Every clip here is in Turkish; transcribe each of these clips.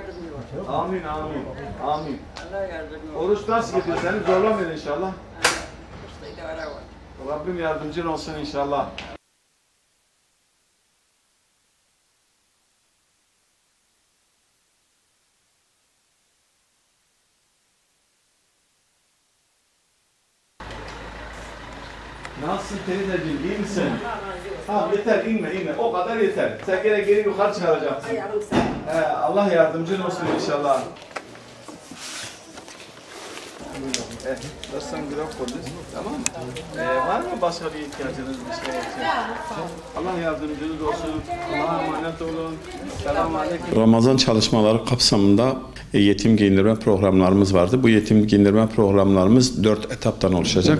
yardımcı olsun. Amin, amin, amin. Allah yardımcı olsun. Oruç nasıl gidiyor? Seni zorlamıyor inşallah. İşte idare var. Rabbim yardımcın olsun inşallah. Nasılsın teyzeciğim, iyi misin? Tamam yeter, inme. O kadar yeter. Sen geri yukarı çıkaracaksın. Allah yardımcın olsun inşallah. Dersen graf koydun, tamam mı? Var mı başka bir ihtiyacınız, bir şey için? Allah yardımcınız olsun. Allah'a emanet olun. Selamünaleyküm. Ramazan çalışmaları kapsamında yetim giyindirme programlarımız vardı. Bu yetim giyindirme programlarımız 4 etaptan oluşacak.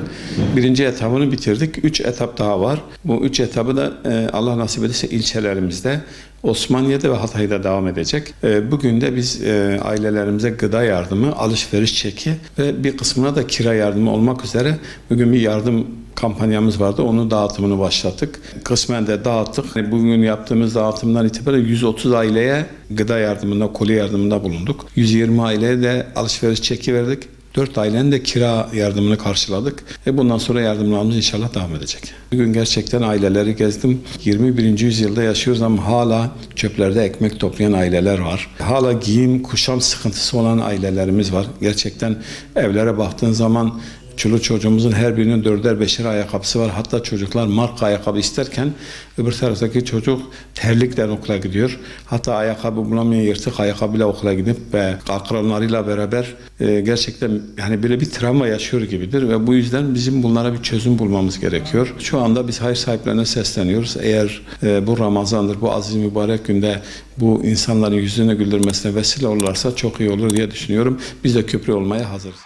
Birinci etabını bitirdik. 3 etap daha var. Bu 3 etabı da Allah nasip ederse ilçelerimizde, Osmaniye'de ve Hatay'da devam edecek. Bugün de biz ailelerimize gıda yardımı, alışveriş çeki ve bir kısmına da kira yardımı olmak üzere bugün bir yardım kampanyamız vardı. Onun dağıtımını başlattık. Kısmen de dağıttık. Bugün yaptığımız dağıtımdan itibaren 130 aileye gıda yardımında, koli yardımında bulunduk. 120 aileye de alışveriş çeki verdik. 4 ailenin de kira yardımını karşıladık. Bundan sonra yardımlarımız inşallah devam edecek. Bugün gerçekten aileleri gezdim. 21. yüzyılda yaşıyoruz ama hala çöplerde ekmek toplayan aileler var. Hala giyim, kuşam sıkıntısı olan ailelerimiz var. Gerçekten evlere baktığın zaman çoluk çocuğumuzun her birinin 4'er 5'er ayakkabısı var. Hatta çocuklar marka ayakkabı isterken öbür taraftaki çocuk terlikle okula gidiyor. Hatta ayakkabı bulamayan yırtık ayakkabıyla okula gidip ve akranlarıyla beraber gerçekten yani böyle bir travma yaşıyor gibidir ve bu yüzden bizim bunlara bir çözüm bulmamız gerekiyor. Şu anda biz hayır sahiplerine sesleniyoruz. Eğer bu Ramazan'dır, bu aziz mübarek günde bu insanların yüzünü güldürmesine vesile olurlarsa çok iyi olur diye düşünüyorum. Biz de köprü olmaya hazırız.